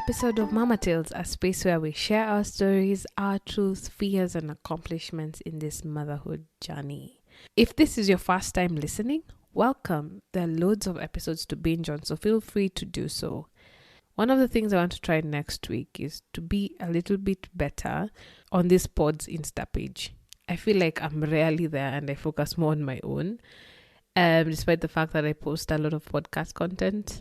episode of Mama Tales, a space where we share our stories, our truths, fears, and accomplishments in this motherhood journey. If this is your first time listening, welcome. There are loads of episodes to binge on, so feel free to do so. One of the things I want to try next week is to be a little bit better on this pod's Insta page. I feel like I'm rarely there and I focus more on my own, despite the fact that I post a lot of podcast content.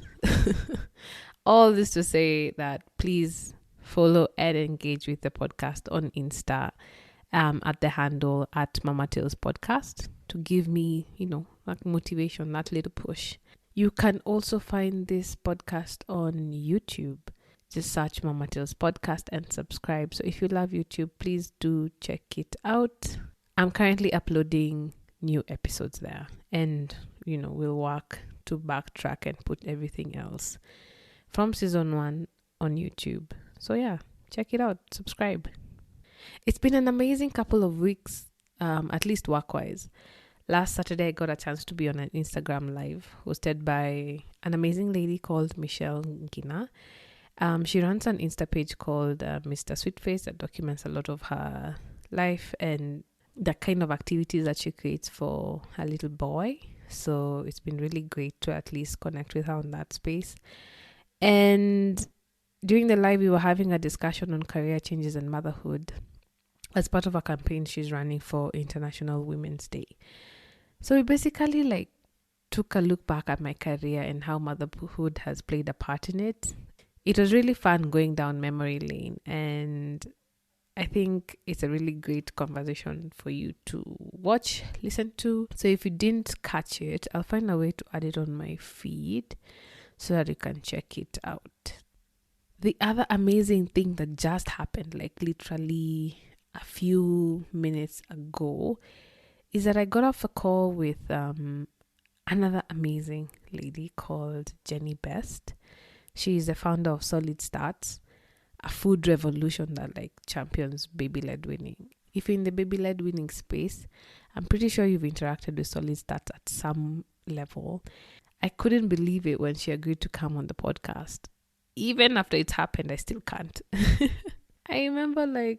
All this to say that please follow and engage with the podcast on Insta at the handle at Mama Tales Podcast to give me, that motivation, that little push. You can also find this podcast on YouTube. Just search Mama Tales Podcast and subscribe. So if you love YouTube, please do check it out. I'm currently uploading new episodes there, and we'll work to backtrack and put everything else from season 1 on YouTube. So yeah, check it out, subscribe. It's been an amazing couple of weeks, at least work-wise. Last Saturday, I got a chance to be on an Instagram live hosted by an amazing lady called Michelle Ngina. She runs an Insta page called Mr. Sweetface that documents a lot of her life and the kind of activities that she creates for her little boy. So it's been really great to at least connect with her in that space. And during the live, we were having a discussion on career changes and motherhood as part of a campaign she's running for International Women's Day. So we basically took a look back at my career and how motherhood has played a part in it. It was really fun going down memory lane, and I think it's a really great conversation for you to watch, listen to. So if you didn't catch it, I'll find a way to add it on my feed so that you can check it out. The other amazing thing that just happened, literally a few minutes ago, is that I got off a call with another amazing lady called Jenny Best. She is the founder of Solid Starts, a food revolution that champions baby-led winning. If you're in the baby-led winning space, I'm pretty sure you've interacted with Solid Starts at some level. I couldn't believe it when she agreed to come on the podcast. Even after it's happened, I still can't. I remember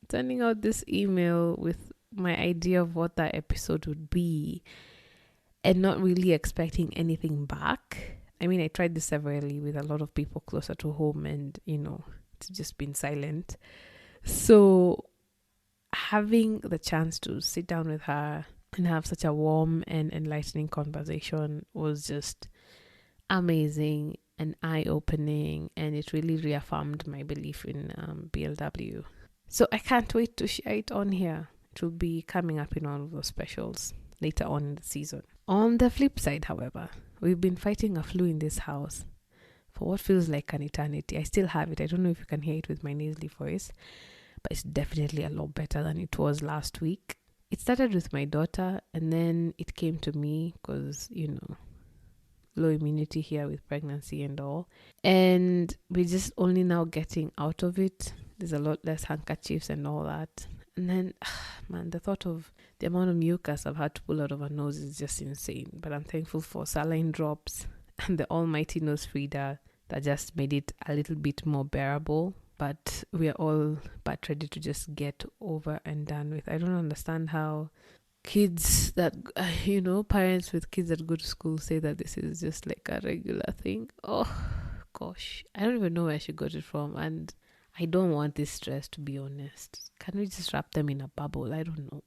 sending out this email with my idea of what that episode would be and not really expecting anything back. I mean, I tried this severally with a lot of people closer to home and, it's just been silent. So having the chance to sit down with her and have such a warm and enlightening conversation was just amazing and eye-opening, and it really reaffirmed my belief in BLW. So I can't wait to share it on here. It will be coming up in one of those specials later on in the season. On the flip side, however, we've been fighting a flu in this house for what feels like an eternity. I still have it. I don't know if you can hear it with my nasally voice, but it's definitely a lot better than it was last week. It started with my daughter, and then it came to me because, low immunity here with pregnancy and all. And we're just only now getting out of it. There's a lot less handkerchiefs and all that. And then, the thought of the amount of mucus I've had to pull out of her nose is just insane. But I'm thankful for saline drops and the almighty nose feeder that just made it a little bit more bearable. But we are all but ready to just get over and done with. I don't understand how kids that, parents with kids that go to school say that this is just a regular thing. Oh, gosh. I don't even know where she got it from. And I don't want this stress, to be honest. Can we just wrap them in a bubble? I don't know.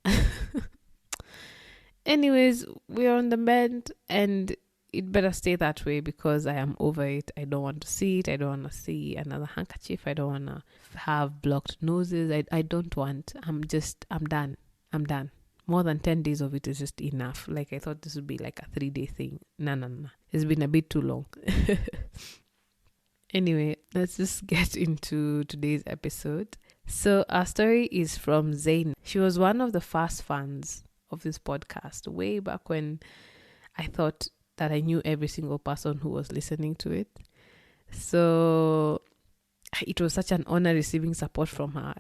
Anyways, we're on the mend, and it better stay that way because I am over it. I don't want to see it. I don't want to see another handkerchief. I don't want to have blocked noses. I don't want. I'm done. I'm done. More than 10 days of it is just enough. I thought this would be a 3-day thing. No. It's been a bit too long. Anyway, let's just get into today's episode. So our story is from Zain. She was one of the first fans of this podcast way back when I thought that I knew every single person who was listening to it. So it was such an honor receiving support from her,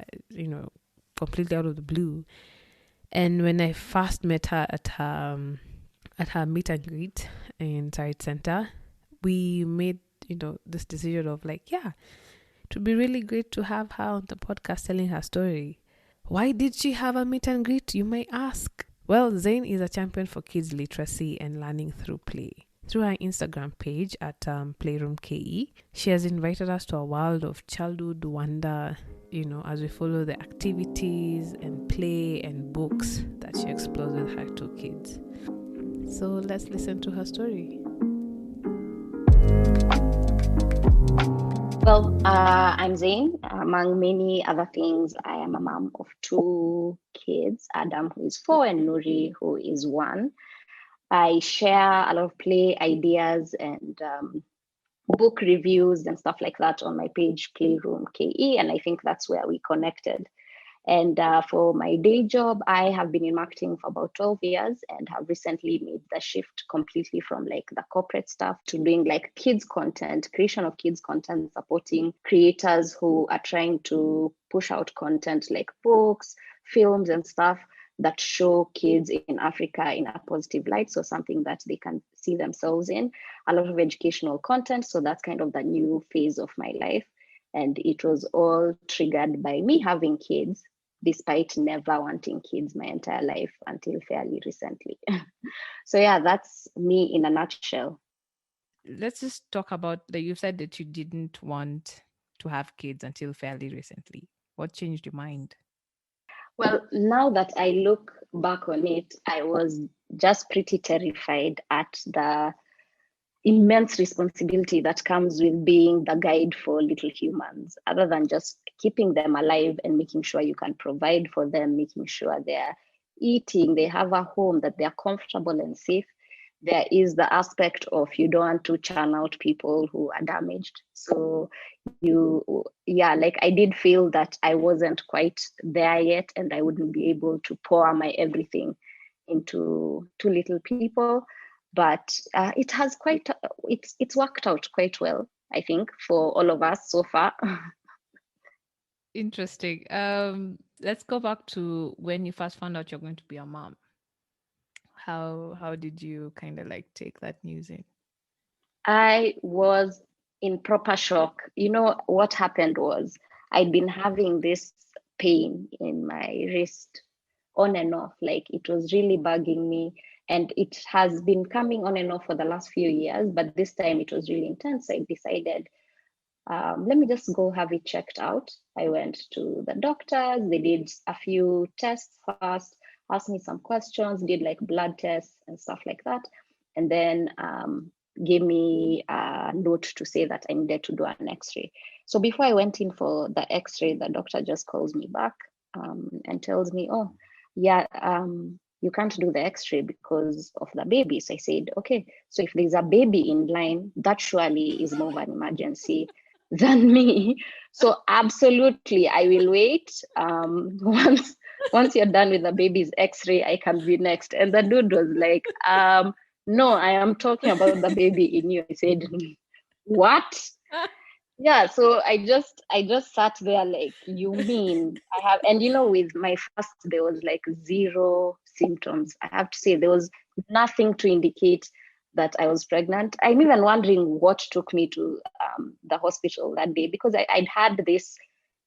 completely out of the blue. And when I first met her at her meet and greet in Target Center, we made this decision of It would be really great to have her on the podcast telling her story. Why did she have a meet and greet, you may ask? Well, Zain is a champion for kids literacy and learning through play. Through her Instagram page at Playroom KE, she has invited us to a world of childhood wonder, as we follow the activities and play and books that she explores with her two kids. So let's listen to her story. Well, I'm Zain. Among many other things, I am a mom of two kids, Adam, who is 4, and Nuri, who is 1. I share a lot of play ideas and book reviews and stuff like that on my page, Playroom KE, and I think that's where we connected. And for my day job, I have been in marketing for about 12 years and have recently made the shift completely from like the corporate stuff to doing like kids content, creation of kids content, supporting creators who are trying to push out content like books, films and stuff that show kids in Africa in a positive light. So something that they can see themselves in, a lot of educational content. So that's kind of the new phase of my life. And it was all triggered by me having kids, despite never wanting kids my entire life until fairly recently. So yeah, that's me in a nutshell. Let's just talk about that. You said that you didn't want to have kids until fairly recently. What changed your mind? Well, now that I look back on it, I was just pretty terrified at the immense responsibility that comes with being the guide for little humans, other than just keeping them alive and making sure you can provide for them, making sure they're eating, they have a home, that they're comfortable and safe. There is the aspect of you don't want to churn out people who are damaged. So like I did feel that I wasn't quite there yet and I wouldn't be able to pour my everything into two little people. But it has it's worked out quite well, I think, for all of us so far. Interesting. Let's go back to when you first found out you're going to be a mom. How did you kind of like take that news in? I was in proper shock. You know, what happened was I'd been having this pain in my wrist on and off. Like it was really bugging me. And it has been coming on and off for the last few years, but this time it was really intense. I decided, let me just go have it checked out. I went to the doctors. They did a few tests first, asked me some questions, did like blood tests and stuff like that. And then gave me a note to say that I needed to do an x-ray. So before I went in for the x-ray, the doctor just calls me back and tells me, oh, yeah, you can't do the x-ray because of the baby. So I said, okay, so if there's a baby in line, that surely is more of an emergency than me. So absolutely, I will wait. Once you're done with the baby's x-ray, I can be next. And the dude was like, no, I am talking about the baby in you. I said, what? Yeah, so I just sat there like, you mean I have, and with my first there was like zero symptoms. I have to say there was nothing to indicate that I was pregnant. I'm even wondering what took me to the hospital that day, because I'd had this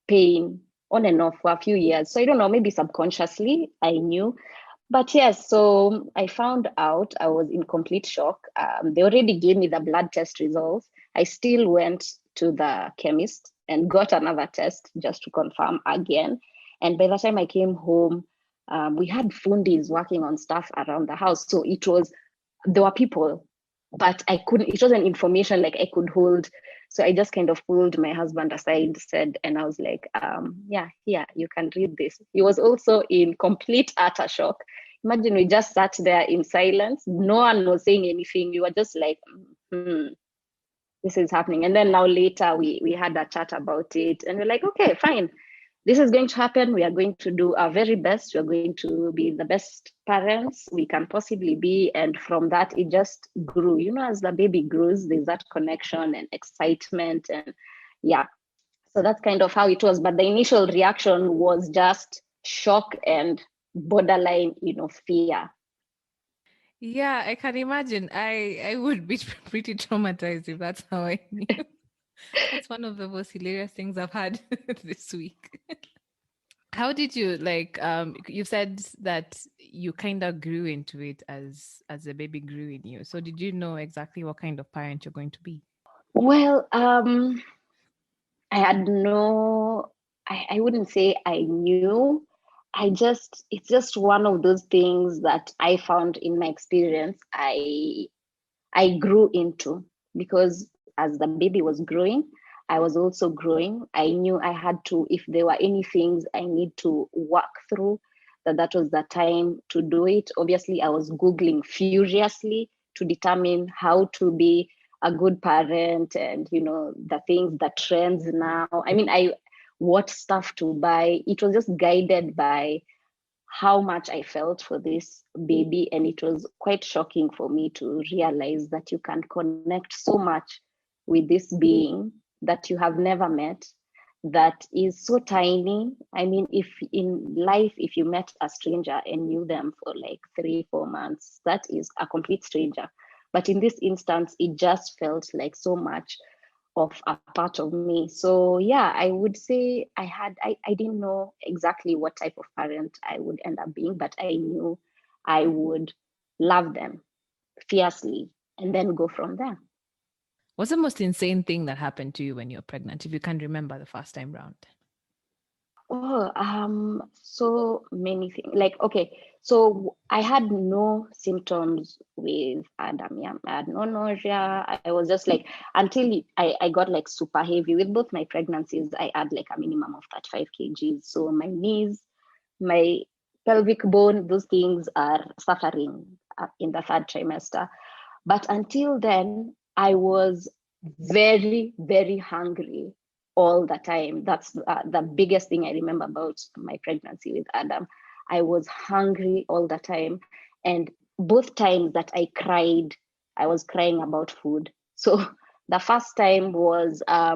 pain on and off for a few years. So I don't know, maybe subconsciously I knew. But yes, so I found out. I was in complete shock. They already gave me the blood test results. I still went to the chemist and got another test just to confirm again. And by the time I came home, we had fundis working on stuff around the house. So there were people, but I couldn't, it wasn't information like I could hold. So I just kind of pulled my husband aside, and I was like, yeah, here, you can read this. He was also in complete utter shock. Imagine we just sat there in silence. No one was saying anything. We were just like, this is happening. And then now later we had a chat about it and we're like, okay, fine. This is going to happen. We are going to do our very best. We are going to be the best parents we can possibly be. And from that, it just grew. As the baby grows, there's that connection and excitement. And yeah, so that's kind of how it was. But the initial reaction was just shock and borderline, fear. Yeah, I can imagine. I would be pretty traumatized if that's how I knew. That's one of the most hilarious things I've had this week. How did you like you said that you kind of grew into it as the baby grew in you. So did you know exactly what kind of parent you're going to be? Well, I had no, I wouldn't say I knew. It's just one of those things that I found in my experience. I grew into because as the baby was growing, I was also growing. I knew I had to, if there were any things I need to work through, that was the time to do it. Obviously, I was Googling furiously to determine how to be a good parent and, the things, the trends now. I mean, what stuff to buy. It was just guided by how much I felt for this baby. And it was quite shocking for me to realize that you can connect so much with this being that you have never met, that is so tiny. I mean, if in life, if you met a stranger and knew them for like 3 4 months, that is a complete stranger. But in this instance, it just felt like so much of a part of me. So yeah, I would say I didn't know exactly what type of parent I would end up being, but I knew I would love them fiercely and then go from there. What's the most insane thing that happened to you when you were pregnant, if you can remember the first time round? Oh, so many things. Like, okay, so I had no symptoms with Adam. Yeah, I had no nausea. I was just like, until I got like super heavy with both my pregnancies. I had like a minimum of 35 kgs. So my knees, my pelvic bone, those things are suffering in the third trimester. But until then, I was very, very hungry all the time. That's the biggest thing I remember about my pregnancy with Adam. I was hungry all the time. And both times that I cried, I was crying about food. So the first time was I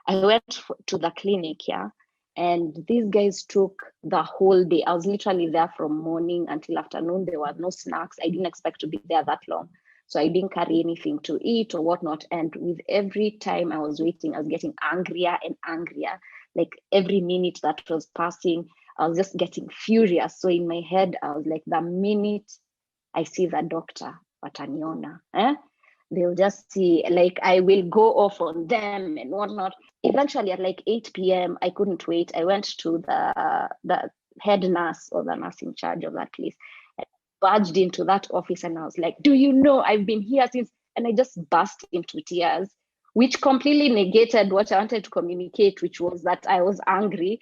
went to the clinic, yeah, and these guys took the whole day. I was literally there from morning until afternoon. There were no snacks. I didn't expect to be there that long. So I didn't carry anything to eat or whatnot. And with every time I was waiting, I was getting angrier and angrier. Like every minute that was passing, I was just getting furious. So in my head, I was like, the minute I see the doctor, wataniona, they'll just see, like, I will go off on them and whatnot. Eventually at like 8 p.m., I couldn't wait. I went to the head nurse or the nurse in charge of that place, barged into that office, and I was like, do you know I've been here since? And I just burst into tears, which completely negated what I wanted to communicate, which was that I was angry.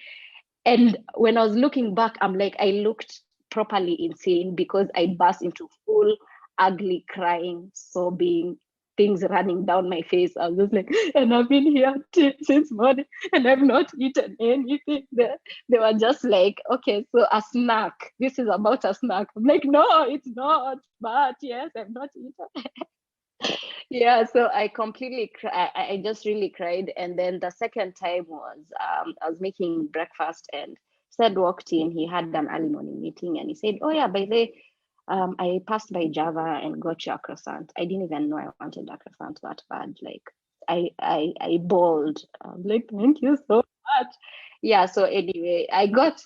And when I was looking back, I'm like, I looked properly insane because I burst into full ugly crying, sobbing, things running down my face. I was just like, and I've been here since morning and I've not eaten anything. They were just like, okay, so a snack. This is about a snack. I'm like, no, it's not. But yes, I've not eaten. Yeah, so I completely I just really cried. And then the second time was I was making breakfast, and said walked in. He had an early morning meeting, and he said, oh yeah, by the way, I passed by Java and got you a croissant. I didn't even know I wanted a croissant that bad. Like I bawled. I'm like, thank you so much. Yeah, so anyway, I got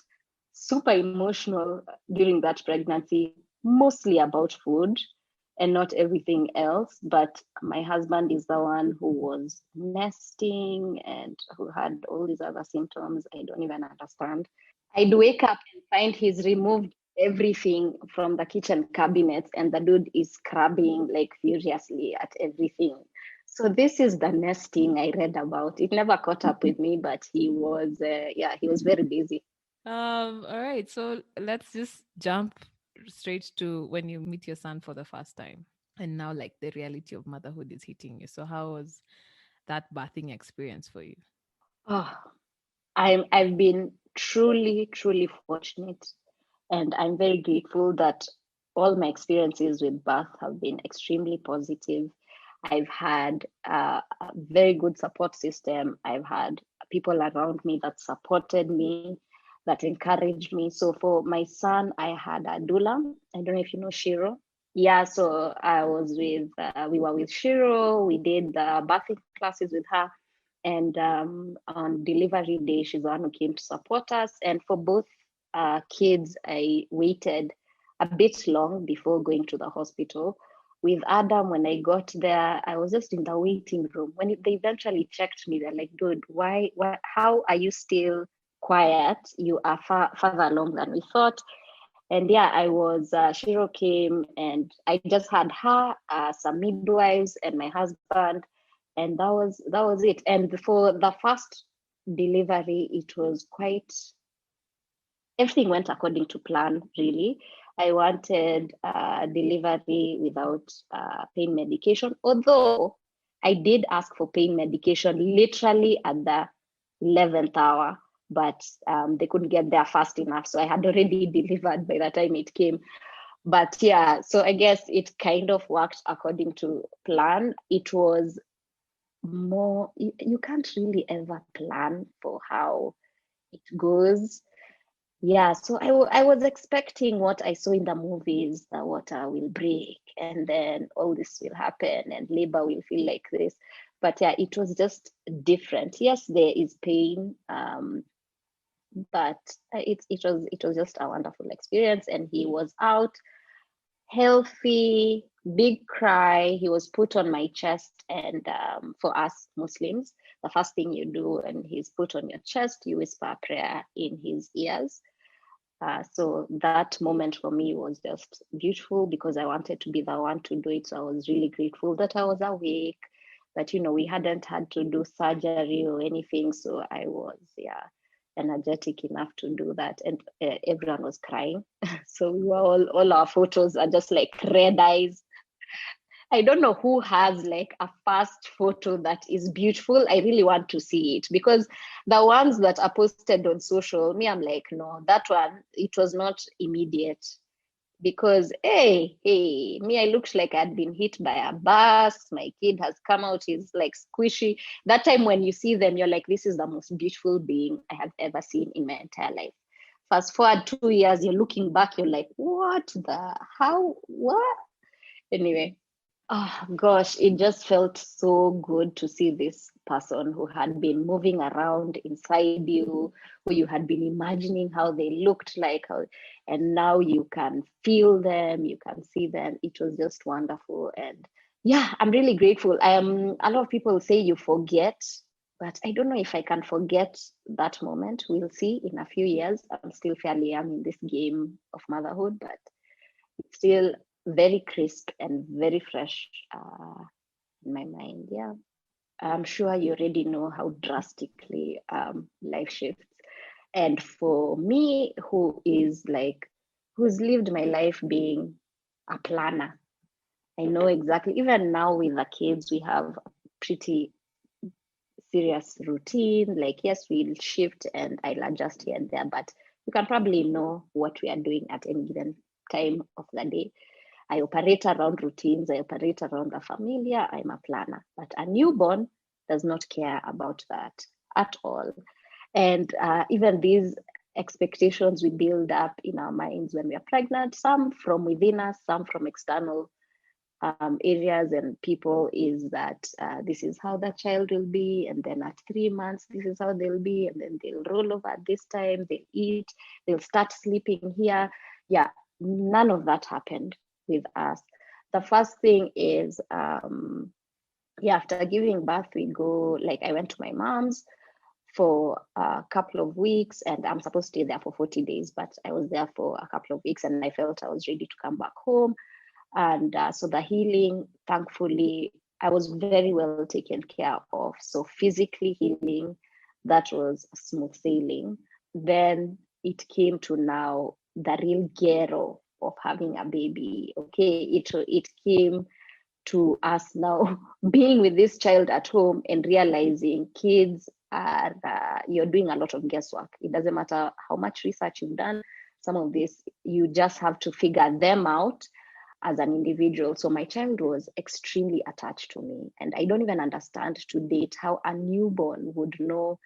super emotional during that pregnancy, mostly about food and not everything else. But my husband is the one who was nesting and who had all these other symptoms I don't even understand. I'd wake up and find he's removed everything from the kitchen cabinets, and the dude is scrubbing like furiously at everything. So this is the nesting I read about. It never caught up with me, but he was very busy. All right. So let's just jump straight to when you meet your son for the first time. And now like the reality of motherhood is hitting you. So how was that birthing experience for you? Oh, I've been truly, truly fortunate, and I'm very grateful that all my experiences with birth have been extremely positive. I've had a very good support system. I've had people around me that supported me, that encouraged me. So for my son, I had a doula. I don't know if you know Shiro. Yeah, so I was with, we were with Shiro. We did the birthing classes with her. And on delivery day, she's the one who came to support us. And for both kids, I waited a bit long before going to the hospital. With Adam, when I got there, I was just in the waiting room. When they eventually checked me, they're like, dude, how are you still quiet? You are further along than we thought. And yeah, I was, Shiro came and I just had her, some midwives and my husband. And that was it. And for the first delivery, it was quite, everything went according to plan, really. I wanted delivery without pain medication, although I did ask for pain medication literally at the 11th hour, but they couldn't get there fast enough. So I had already delivered by the time it came. But yeah, so I guess it kind of worked according to plan. It was more, you can't really ever plan for how it goes. Yeah, so I was expecting what I saw in the movies, the water will break and then all this will happen and labor will feel like this. But yeah, it was just different. Yes, there is pain, but it was just a wonderful experience. And he was out healthy, big cry. He was put on my chest, and for us Muslims, the first thing you do when he's put on your chest, you whisper a prayer in his ears. So that moment for me was just beautiful because I wanted to be the one to do it. So I was really grateful that I was awake, that, we hadn't had to do surgery or anything. So I was, yeah, energetic enough to do that. And everyone was crying. So we were all our photos are just like red eyes. I don't know who has like a first photo that is beautiful. I really want to see it because the ones that are posted on social, me, I'm like, no, that one, it was not immediate. Because hey, me, I looked like I'd been hit by a bus. My kid has come out, he's like squishy. That time when you see them, you're like, this is the most beautiful being I have ever seen in my entire life. Fast forward 2 years, you're looking back, you're like, what? Anyway, oh gosh, it just felt so good to see this person who had been moving around inside you, who you had been imagining how they looked like, and now you can feel them, you can see them. It was just wonderful. And yeah, I'm really grateful. A lot of people say you forget, but I don't know if I can forget that moment. We'll see in a few years. I'm still fairly young in this game of motherhood, but it's still very crisp and very fresh in my mind. Yeah, I'm sure you already know how drastically life shifts. And for me, who's lived my life being a planner, I know exactly. Even now with the kids, we have a pretty serious routine. Like, yes, we'll shift and I'll adjust here and there, but you can probably know what we are doing at any given time of the day. I operate around routines. I operate around the familiar. I'm a planner. But a newborn does not care about that at all. And even these expectations we build up in our minds when we are pregnant, some from within us, some from external areas and people, is that this is how the child will be. And then at 3 months, this is how they'll be. And then they'll roll over at this time, they'll eat, they'll start sleeping here. Yeah, none of that happened with us. The first thing is, after giving birth, we go, like, I went to my mom's for a couple of weeks, and I'm supposed to stay there for 40 days, but I was there for a couple of weeks and I felt I was ready to come back home. And so the healing, thankfully, I was very well taken care of. So physically healing, that was smooth sailing. Then it came to now the real ghetto of having a baby. Okay, it came to us now being with this child at home and realizing kids are, you're doing a lot of guesswork. It doesn't matter how much research you've done. Some of this, you just have to figure them out as an individual. So my child was extremely attached to me. And I don't even understand to date how a newborn would know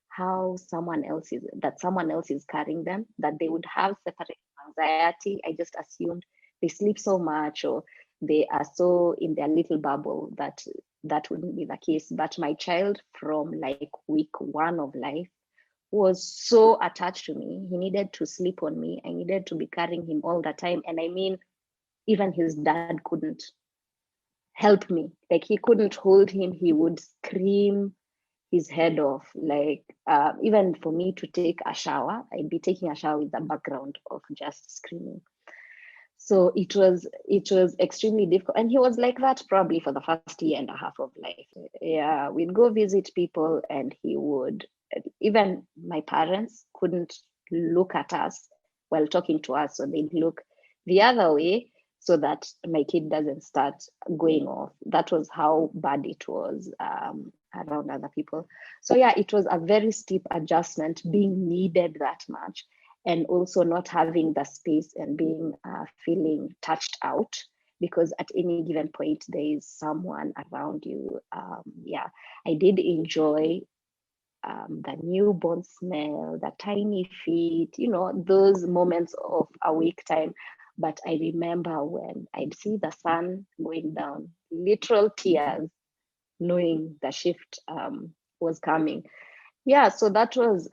how someone else is carrying them, that they would have separate anxiety. I just assumed they sleep so much, or they are so in their little bubble that that wouldn't be the case. But my child, from like week 1 of life, was so attached to me. He needed to sleep on me. I needed to be carrying him all the time. And I mean, even his dad couldn't help me. Like, he couldn't hold him. He would scream his head off. Like, even for me to take a shower, I'd be taking a shower with the background of just screaming. So it was extremely difficult, and he was like that probably for the first year and a half of life. Yeah, we'd go visit people, and he would, even my parents couldn't look at us while talking to us, so they'd look the other way so that my kid doesn't start going off. That was how bad it was around other people. So yeah, it was a very steep adjustment, being needed that much, and also not having the space and being feeling touched out, because at any given point there is someone around you. Yeah, I did enjoy the newborn smell, the tiny feet, those moments of awake time. But I remember when I'd see the sun going down, literal tears, knowing the shift was coming. Yeah, so that was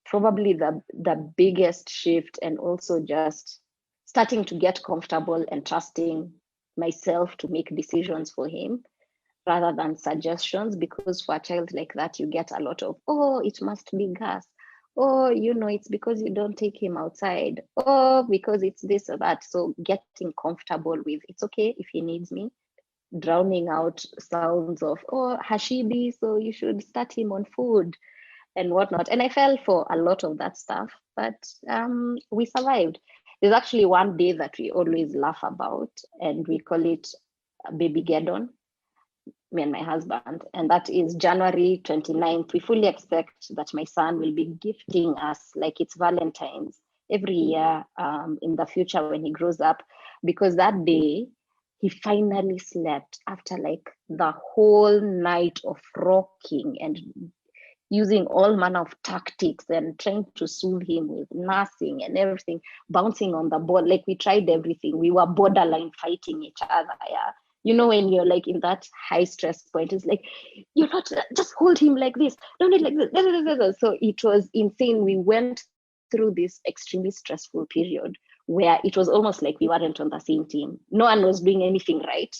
probably the biggest shift, and also just starting to get comfortable and trusting myself to make decisions for him rather than suggestions, because for a child like that you get a lot of, oh, it must be gas, oh, it's because you don't take him outside, oh, because it's this or that. So getting comfortable with, it's okay if he needs me, drowning out sounds of, oh, hashibi, so you should start him on food and whatnot. And I fell for a lot of that stuff, but we survived. There's actually one day that we always laugh about, and we call it Baby Geddon, me and my husband, and that is January 29th. We fully expect that my son will be gifting us like it's Valentine's every year in the future when he grows up, because that day he finally slept after like the whole night of rocking and using all manner of tactics and trying to soothe him with nursing and everything, bouncing on the board. Like, we tried everything. We were borderline fighting each other. Yeah. When you're like in that high stress point, it's like, you're not, just hold him like this. Don't it like this. So it was insane. We went through this extremely stressful period where it was almost like we weren't on the same team. No one was doing anything right.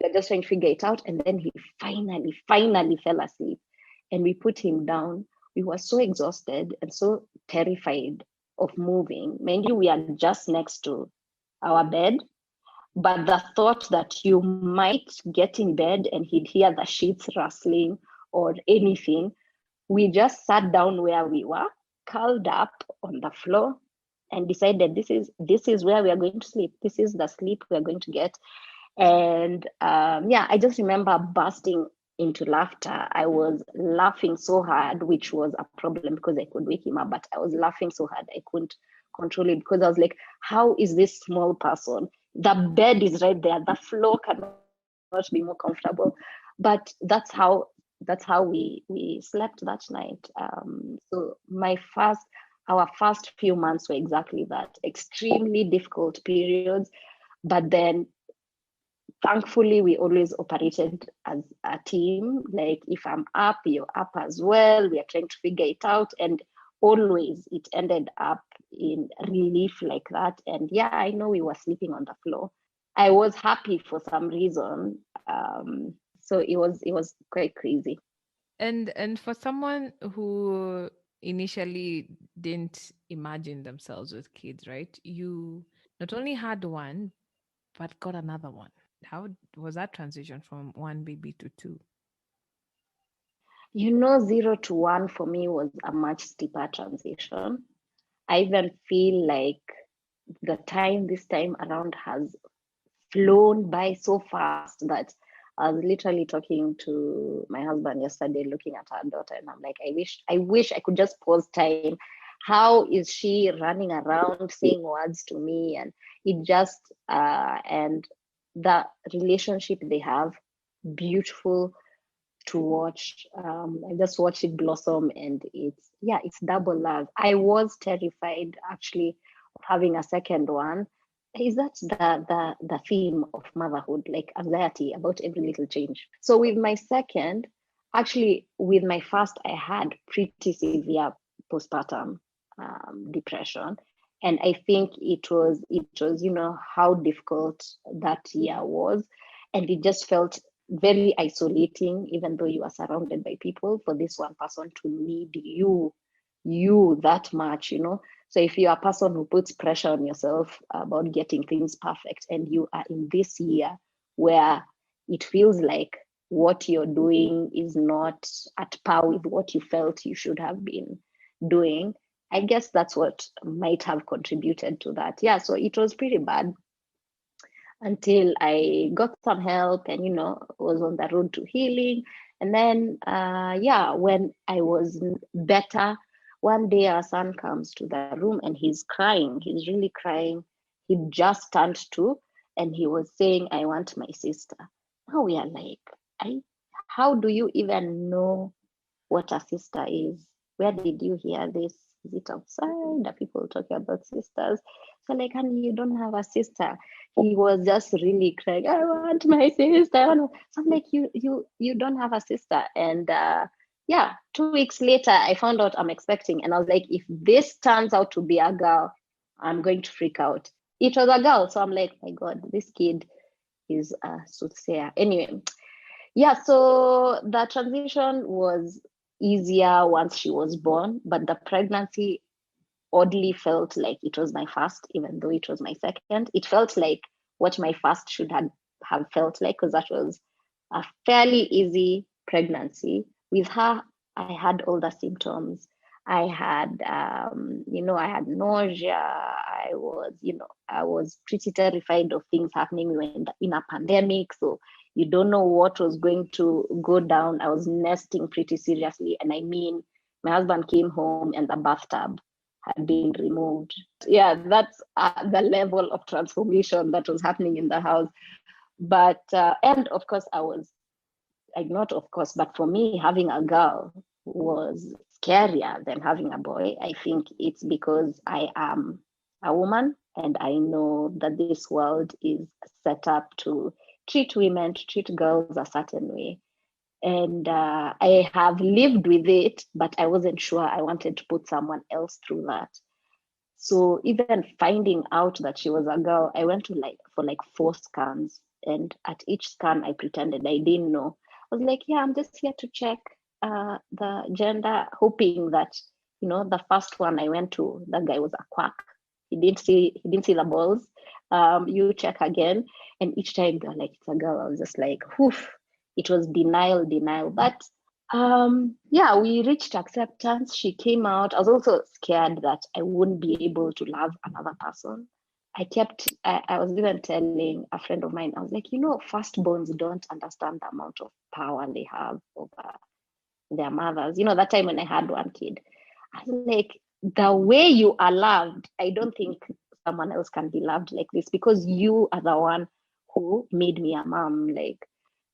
We were just trying to figure it out. And then he finally fell asleep, and we put him down. We were so exhausted and so terrified of moving. Mind you, we are just next to our bed, but the thought that you might get in bed and he'd hear the sheets rustling or anything, we just sat down where we were, curled up on the floor, and decided this is where we are going to sleep. This is the sleep we are going to get. And yeah, I just remember bursting into laughter. I was laughing so hard, which was a problem because I could wake him up, but I was laughing so hard I couldn't control it, because I was like, how is this small person? The bed is right there. The floor cannot be more comfortable. But that's how we slept that night. So our first few months were exactly that, extremely difficult periods. But then thankfully we always operated as a team. Like, if I'm up, you're up as well. We are trying to figure it out, and always it ended up in relief like that. And yeah, I know we were sleeping on the floor. I was happy for some reason. So it was quite crazy. And for someone who initially didn't imagine themselves with kids, right? You not only had one, but got another one. How was that transition from one baby to two? 0 to 1 for me was a much steeper transition. I even feel like the time this time around has flown by so fast that I was literally talking to my husband yesterday, looking at our daughter, and I'm like, I wish I could just pause time. How is she running around saying words to me? And it just and the relationship they have, beautiful to watch. I just watched it blossom, and it's double love. I was terrified actually of having a second one, is that the theme of motherhood, like anxiety about every little change. So with my second, actually with my first, I had pretty severe postpartum depression, and I think it was how difficult that year was, and it just felt very isolating, even though you are surrounded by people, for this one person to need you that much, so if you're a person who puts pressure on yourself about getting things perfect, and you are in this year where it feels like what you're doing is not at par with what you felt you should have been doing, I guess that's what might have contributed to that. Yeah, so it was pretty bad until I got some help and, was on the road to healing. And then, yeah, when I was better, one day our son comes to the room and he's crying. He's really crying. He just turned two and he was saying, I want my sister. Now we are like, how do you even know what a sister is? Where did you hear this? Is it outside? Are people talking about sisters? So like, honey, you don't have a sister. He was just really crying, I want my sister. So I'm like, you don't have a sister. And yeah, 2 weeks later, I found out I'm expecting. And I was like, if this turns out to be a girl, I'm going to freak out. It was a girl. So I'm like, my God, this kid is a soothsayer. Anyway, yeah, so the transition was easier once she was born, but the pregnancy oddly felt like it was my first, even though it was my second. It felt like what my first should have felt like, because that was a fairly easy pregnancy. With her, I had all the symptoms. I had, I had nausea. I was pretty terrified of things happening in a pandemic. So you don't know what was going to go down. I was nesting pretty seriously. And I mean, my husband came home and the bathtub had been removed. Yeah, that's the level of transformation that was happening in the house. But, and of course, I was, like, not of course, but for me, having a girl was scarier than having a boy. I think it's because I am a woman and I know that this world is set up to treat women, to treat girls a certain way. And I have lived with it, but I wasn't sure I wanted to put someone else through that. So even finding out that she was a girl, I went to like 4 scans, and at each scan I pretended I didn't know. I was like, yeah, I'm just here to check the gender, hoping that the first one I went to, that guy was a quack. He didn't see the balls. You check again, and each time they're like, it's a girl. I was just like, whew. It was denial, but yeah, we reached acceptance. She came out. I was also scared that I wouldn't be able to love another person. I was even telling a friend of mine, I was like, firstborns don't understand the amount of power they have over their mothers. That time when I had one kid, I was like, the way you are loved, I don't think someone else can be loved like this, because you are the one who made me a mom. Like,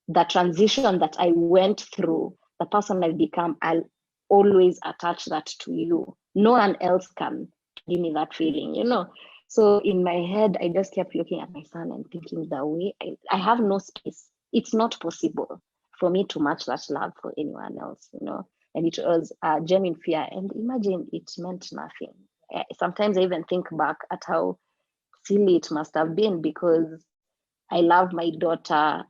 the transition that I went through, the person I've become, I'll always attach that to you. No one else can give me that feeling. So in my head, I just kept looking at my son and thinking, the way I have no space. It's not possible for me to match that love for anyone else. And it was a genuine fear. And imagine, it meant nothing. Sometimes I even think back at how silly it must have been, because I love my daughter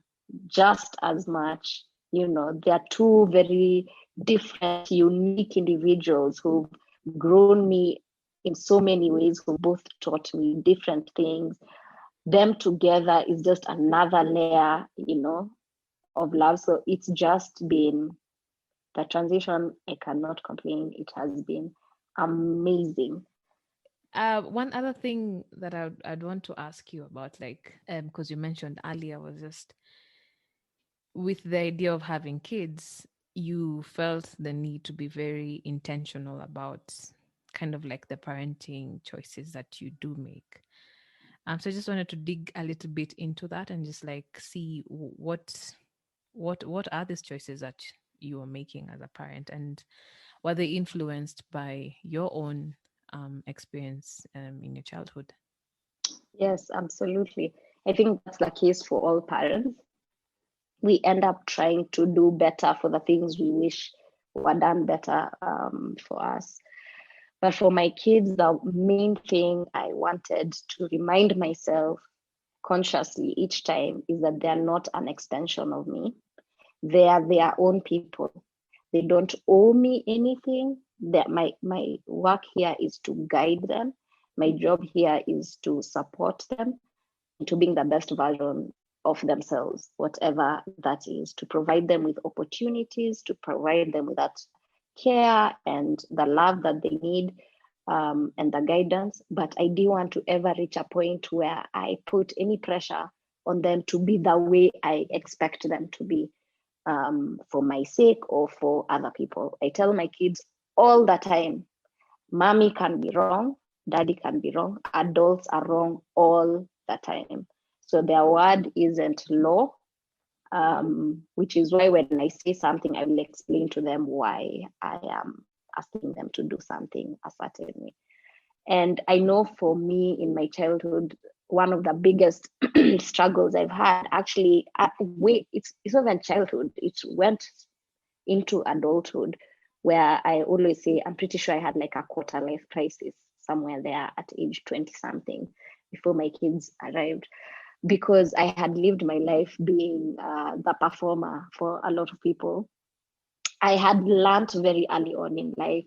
just as much. They're two very different, unique individuals who've grown me in so many ways, who both taught me different things. Them together is just another layer, of love. So it's just been the transition. I cannot complain. It has been amazing. One other thing that I'd want to ask you about, like, because you mentioned earlier, was just with the idea of having kids, you felt the need to be very intentional about kind of like the parenting choices that you do make. So I just wanted to dig a little bit into that and just like see what are these choices that you are making as a parent, and were they influenced by your own experience in your childhood? Yes, absolutely. I think that's the case for all parents. We end up trying to do better for the things we wish were done better for us. But for my kids, the main thing I wanted to remind myself consciously each time is that they're not an extension of me. They are their own people. They don't owe me anything. That my work here is to guide them. My job here is to support them into being the best version of themselves, whatever that is, to provide them with opportunities, to provide them with that care and the love that they need, and the guidance. But I didn't want to ever reach a point where I put any pressure on them to be the way I expect them to be, for my sake or for other people. I tell my kids all the time, mommy can be wrong, daddy can be wrong, adults are wrong all the time. So their word isn't law, which is why when I say something, I will explain to them why I am asking them to do something a certain way. And I know for me in my childhood, one of the biggest struggles I've had actually, it's not even childhood, it went into adulthood, where I always say, I'm pretty sure I had like a quarter life crisis somewhere there at age 20 something before my kids arrived, because I had lived my life being the performer for a lot of people. I had learned very early on in life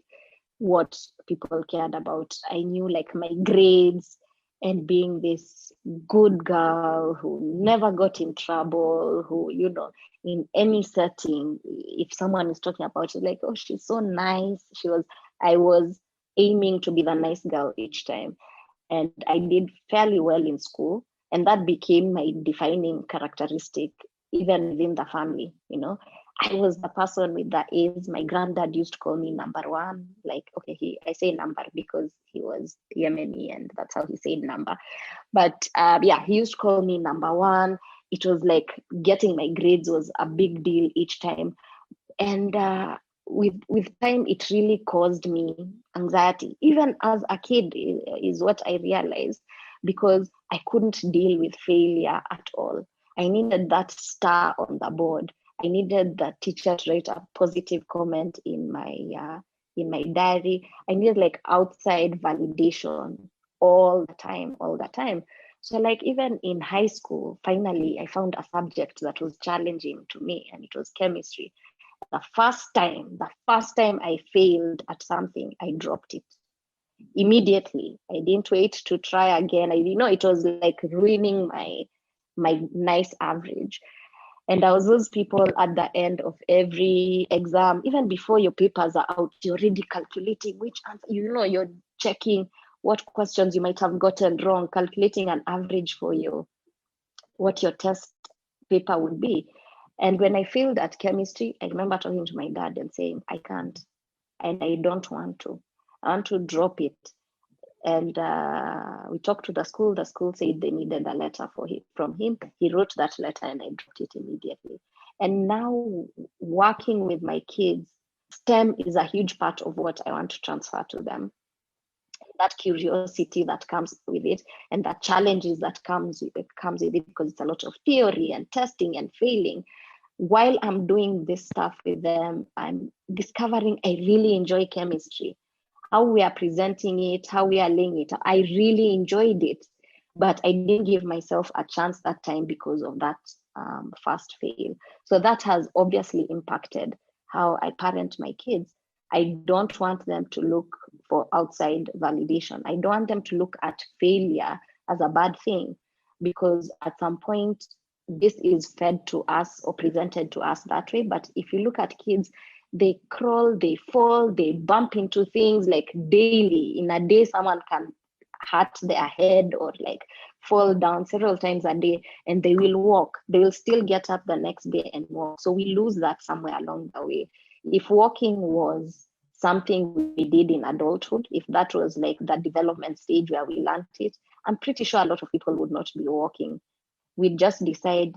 what people cared about. I knew like my grades and being this good girl who never got in trouble, who, in any setting, if someone is talking about it, like, oh, she's so nice. I was aiming to be the nice girl each time. And I did fairly well in school. And that became my defining characteristic, even within the family. I was the person with the A's. My granddad used to call me number one. Like, okay, I say number because he was Yemeni and that's how he said number. But yeah, he used to call me number one. It was like getting my grades was a big deal each time. And with time, it really caused me anxiety. Even as a kid is what I realized, because I couldn't deal with failure at all. I needed that star on the board. I needed the teacher to write a positive comment in my diary. I needed like outside validation all the time. So like even in high school, finally I found a subject that was challenging to me, and it was chemistry. The first time I failed at something, I dropped it immediately. I didn't wait to try again. It was like ruining my nice average. And I was those people at the end of every exam, even before your papers are out, you're already calculating which answer, you're checking what questions you might have gotten wrong, calculating an average for what your test paper would be. And when I failed at chemistry, I remember talking to my dad and saying, I can't, and I don't want to. I want to drop it. And we talked to the school. The school said they needed a letter from him. He wrote that letter and I dropped it immediately. And now, working with my kids, STEM is a huge part of what I want to transfer to them. That curiosity that comes with it, and the challenges that comes with it, because it's a lot of theory and testing and failing. While I'm doing this stuff with them, I'm discovering I really enjoy chemistry. How we are presenting it, how we are laying it, I really enjoyed it. But I didn't give myself a chance that time because of that first fail. So that has obviously impacted how I parent my kids. I don't want them to look for outside validation. I don't want them to look at failure as a bad thing, because at some point, this is fed to us or presented to us that way. But if you look at kids, they crawl, they fall, they bump into things like daily. In a day, someone can hurt their head or like fall down several times a day, and they will walk. They will still get up the next day and walk. So we lose that somewhere along the way. If walking was something we did in adulthood, if that was like the development stage where we learned it, I'm pretty sure a lot of people would not be walking. We'd just decide,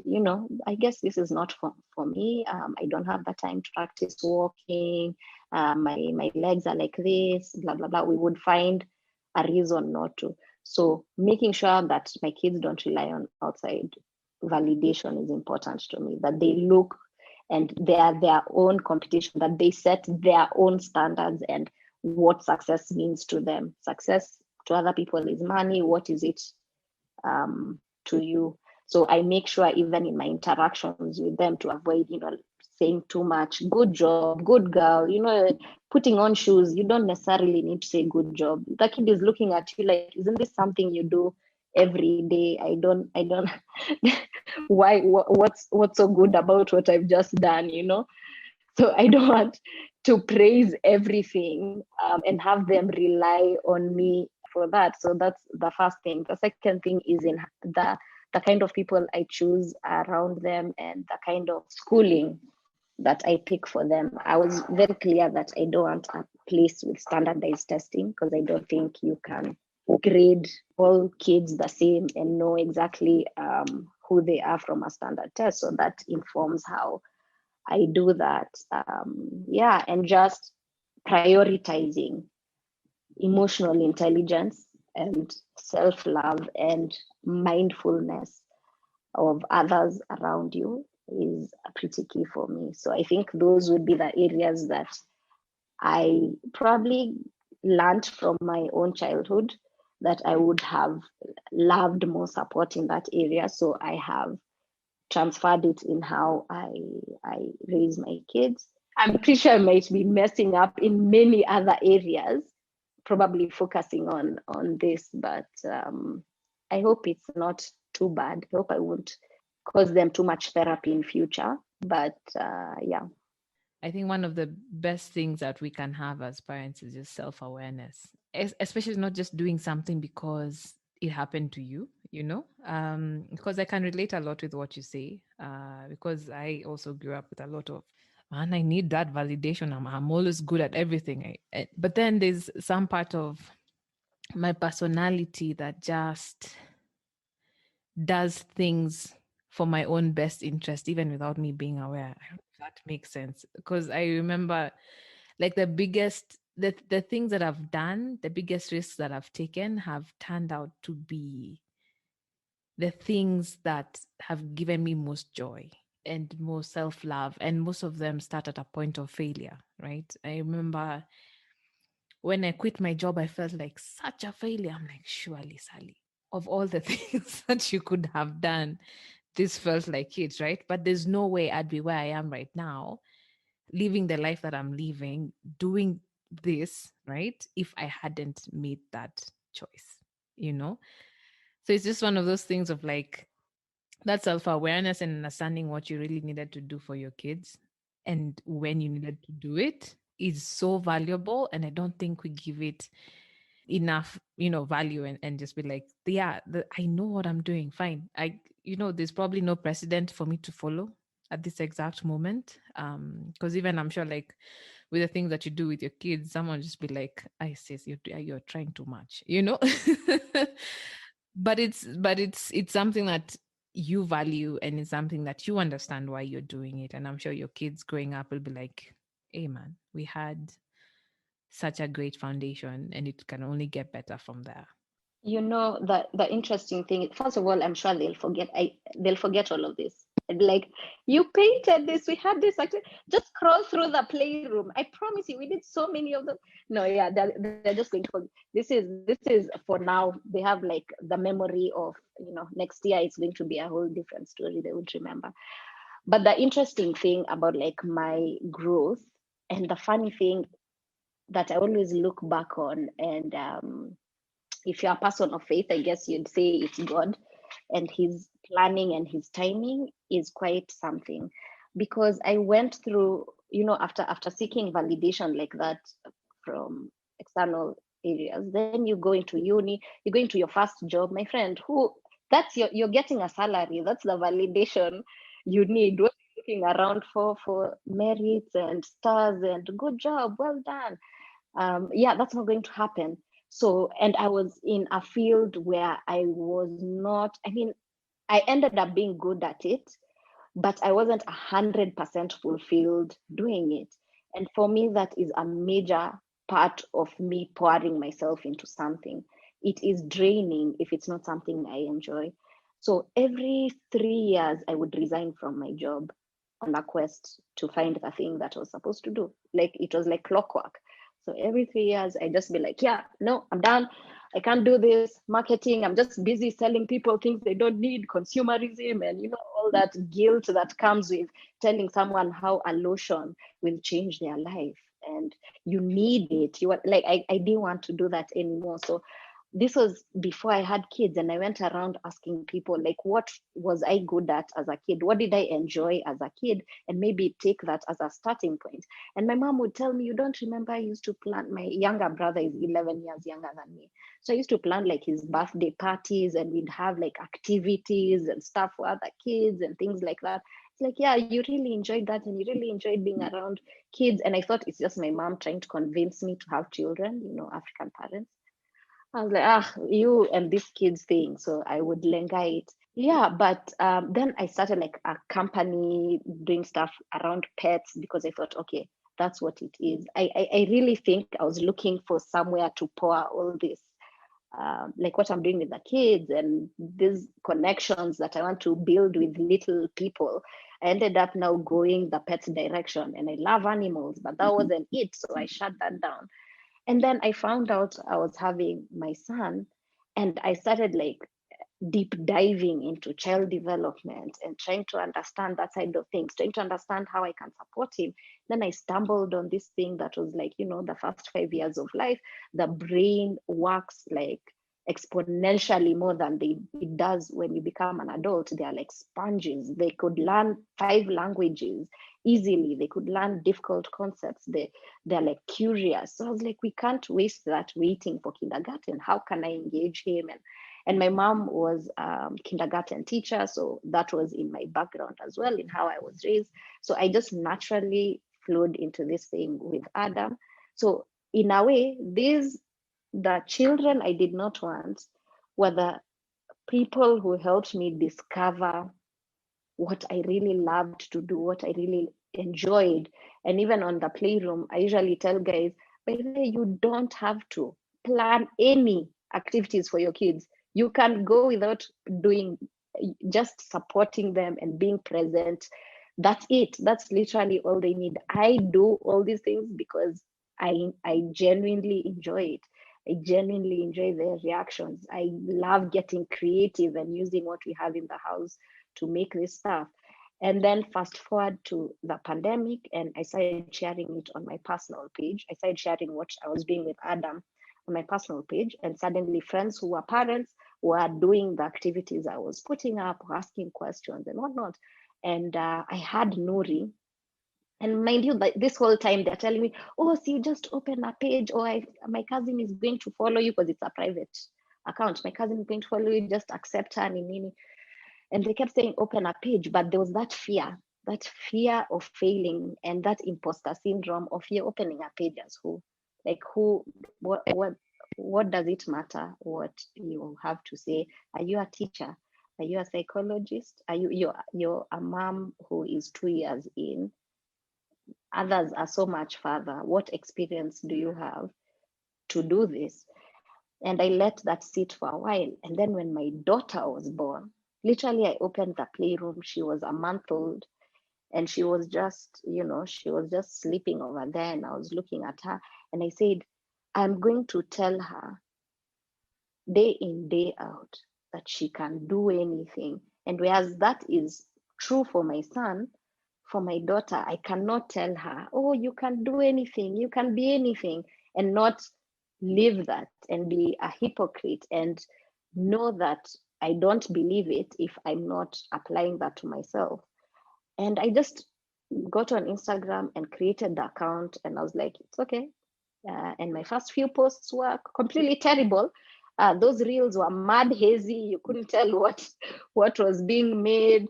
I guess this is not for me. I don't have the time to practice walking. My legs are like this, blah, blah, blah. We would find a reason not to. So making sure that my kids don't rely on outside validation is important to me, that they look and they are their own competition, that they set their own standards and what success means to them. Success to other people is money. What is it to you? So I make sure even in my interactions with them to avoid, saying too much, good job, good girl, putting on shoes. You don't necessarily need to say good job. The kid is looking at you like, isn't this something you do every day? I don't why what's so good about what I've just done, So I don't want to praise everything and have them rely on me for that. So that's the first thing. The second thing is in the kind of people I choose around them and the kind of schooling that I pick for them. I was very clear that I don't want a place with standardized testing, because I don't think you can grade all kids the same and know exactly who they are from a standard test. So that informs how I do that. And just prioritizing emotional intelligence and self-love and mindfulness of others around you is pretty key for me. So I think those would be the areas that I probably learned from my own childhood that I would have loved more support in that area. So I have transferred it in how I raise my kids. I'm pretty sure I might be messing up in many other areas, probably focusing on this, but I hope it's not too bad. I hope I won't cause them too much therapy in future. But yeah. I think one of the best things that we can have as parents is just self-awareness, especially not just doing something because it happened to you, because I can relate a lot with what you say, because I also grew up with a lot of, man, I need that validation. I'm always good at everything. But then there's some part of my personality that just does things for my own best interest, even without me being aware. I don't know if that makes sense. Because I remember like the things that I've done, the biggest risks that I've taken have turned out to be the things that have given me most joy and most self-love. And most of them start at a point of failure, right? I remember when I quit my job, I felt like such a failure. I'm like, surely, Sally, of all the things that you could have done, this felt like it, right? But there's no way I'd be where I am right now, living the life that I'm living, doing this, right? If I hadn't made that choice, you know? So it's just one of those things of like that self awareness and understanding what you really needed to do for your kids and when you needed to do it is so valuable. And I don't think we give it enough value, and just be like, yeah, I know what I'm doing, fine. There's probably no precedent for me to follow at this exact moment, because even I'm sure, like, with the things that you do with your kids, someone just be like, I sis, you're trying too much, but it's something that you value, and it's something that you understand why you're doing it. And I'm sure your kids growing up will be like, hey man, we had such a great foundation and it can only get better from there. The interesting thing, first of all, I'm sure they'll forget all of this. And like, you painted this, we had this, actually, just scroll through the playroom. I promise you, we did so many of them. No, yeah, they're just going to forget. This is for now. They have like the memory of, next year it's going to be a whole different story. They would remember. But the interesting thing about like my growth, and the funny thing that I always look back on, and if you're a person of faith, I guess you'd say it's God, and his planning and his timing is quite something. Because I went through, after seeking validation like that from external areas, then you go into uni, you go into your first job, my friend, who that's you're getting a salary, that's the validation you need. What are you looking around for merits and stars and good job, well done? Yeah, that's not going to happen. So, and I was in a field where I was not, I mean, I ended up being good at it, but I wasn't 100% fulfilled doing it. And for me, that is a major part of me pouring myself into something. it is draining if it's not something I enjoy. So every 3 years, I would resign from my job on a quest to find the thing that I was supposed to do. Like it was like clockwork. So every 3 years, I just be like, yeah, no, I'm done. I can't do this marketing. I'm just busy selling people things they don't need, consumerism, and all that guilt that comes with telling someone how a lotion will change their life. And you need it. You are like, I didn't want to do that anymore. So this was before I had kids, and I went around asking people, like, what was I good at as a kid? What did I enjoy as a kid? And maybe take that as a starting point. And my mom would tell me, you don't remember I used to plan, my younger brother is 11 years younger than me. So I used to plan like his birthday parties, and we'd have like activities and stuff for other kids and things like that. It's like, yeah, you really enjoyed that, and you really enjoyed being around kids. And I thought it's just my mom trying to convince me to have children, African parents. I was like, you and this kids thing. So I would linger it. Yeah, but then I started like a company doing stuff around pets because I thought, okay, that's what it is. I really think I was looking for somewhere to pour all this, like what I'm doing with the kids and these connections that I want to build with little people. I ended up now going the pets direction, and I love animals, but that wasn't it. So I shut that down. And then I found out I was having my son, and I started like deep diving into child development and trying to understand that side of things, trying to understand how I can support him. Then I stumbled on this thing that was like, the first 5 years of life, the brain works like exponentially more than it does when you become an adult. They are like sponges. They could learn 5 languages easily. They could learn difficult concepts. They're like curious. So I was like, we can't waste that waiting for kindergarten. How can I engage him? And my mom was kindergarten teacher, so that was in my background as well, in how I was raised. So I just naturally flowed into this thing with Adam. So in a way, the children I did not want were the people who helped me discover what I really loved to do, what I really enjoyed. And even on the playroom, I usually tell guys, by the way, you don't have to plan any activities for your kids. You can go without doing, just supporting them and being present. That's it. That's literally all they need. I do all these things because I genuinely enjoy it. I genuinely enjoy their reactions. I love getting creative and using what we have in the house to make this stuff. And then fast forward to the pandemic, and I started sharing it on my personal page. I started sharing what I was doing with Adam on my personal page, and suddenly friends who were parents were doing the activities I was putting up, asking questions and whatnot. And I had Nuri, and mind you, like this whole time they're telling me, oh, see, just open a page, or my cousin is going to follow you because it's a private account. My cousin is going to follow you, just accept her. And they kept saying, open a page. But there was that fear of failing, and that imposter syndrome of you opening a page as who? Like who, what does it matter what you have to say? Are you a teacher? Are you a psychologist? You're a mom who is 2 years in? Others are so much further. What experience do you have to do this? And I let that sit for a while. And then when my daughter was born, literally I opened the playroom. She was a month old, and she was just, she was just sleeping over there. And I was looking at her, and I said, I'm going to tell her day in, day out that she can do anything. And whereas that is true for my son, for my daughter, I cannot tell her, oh, you can do anything, you can be anything, and not live that and be a hypocrite and know that I don't believe it if I'm not applying that to myself. And I just got on Instagram and created the account, and I was like, it's okay. And my first few posts were completely terrible. Those reels were mad hazy. You couldn't tell what was being made.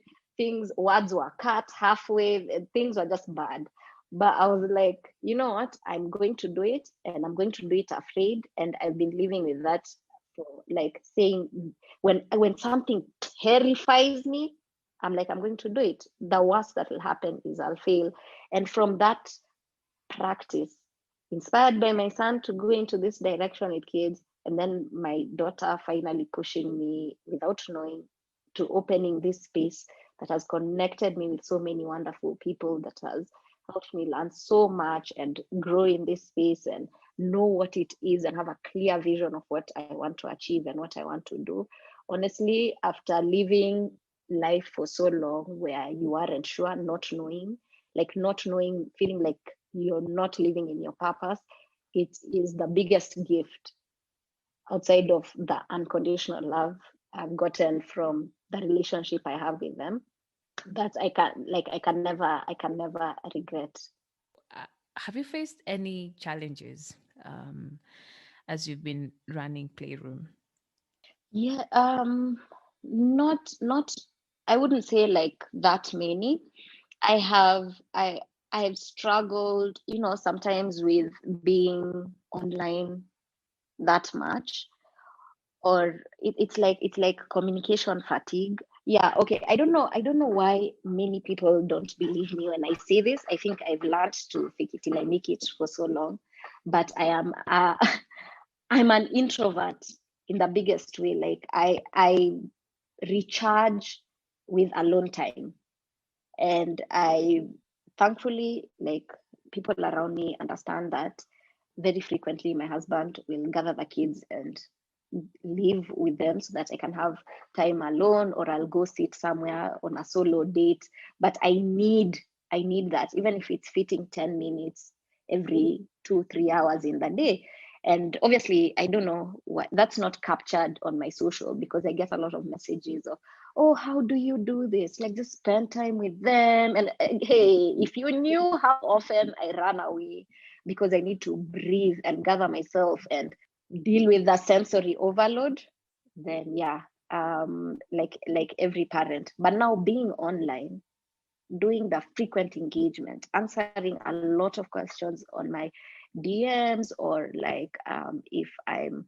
Words were cut halfway. And things were just bad. But I was like, you know what? I'm going to do it, and I'm going to do it afraid. And I've been living with that for like saying, when something terrifies me, I'm like, I'm going to do it. The worst that will happen is I'll fail. And from that practice, inspired by my son to go into this direction with kids, And then my daughter finally pushing me without knowing to opening this space that has connected me with so many wonderful people, that has helped me learn so much and grow in this space and know what it is and have a clear vision of what I want to achieve and what I want to do. Honestly, after living life for so long where you aren't sure, not knowing, feeling like you're not living in your purpose, it is the biggest gift outside of the unconditional love I've gotten from the relationship I have with them, that I can never regret. Have you faced any challenges as you've been running Playroom? Yeah, not I wouldn't say like that many. I have I I've struggled, sometimes with being online that much, or it's like communication fatigue. Yeah, okay. I don't know why many people don't believe me when I say this. I think I've learned to fake it till I make it for so long, but I am I'm an introvert in the biggest way. Like I recharge with alone time, and I thankfully, like, people around me understand that. Very frequently my husband will gather the kids and live with them so that I can have time alone, or I'll go sit somewhere on a solo date. But I need that, even if it's fitting 10 minutes every 2 3 hours in the day. And obviously I don't know what, that's not captured on my social, because I get a lot of messages of, oh, how do you do this? Like, just spend time with them. And hey, if you knew how often I run away because I need to breathe and gather myself and deal with the sensory overload, then yeah, like every parent. But now being online, doing the frequent engagement, answering a lot of questions on my DMs, or like, if I'm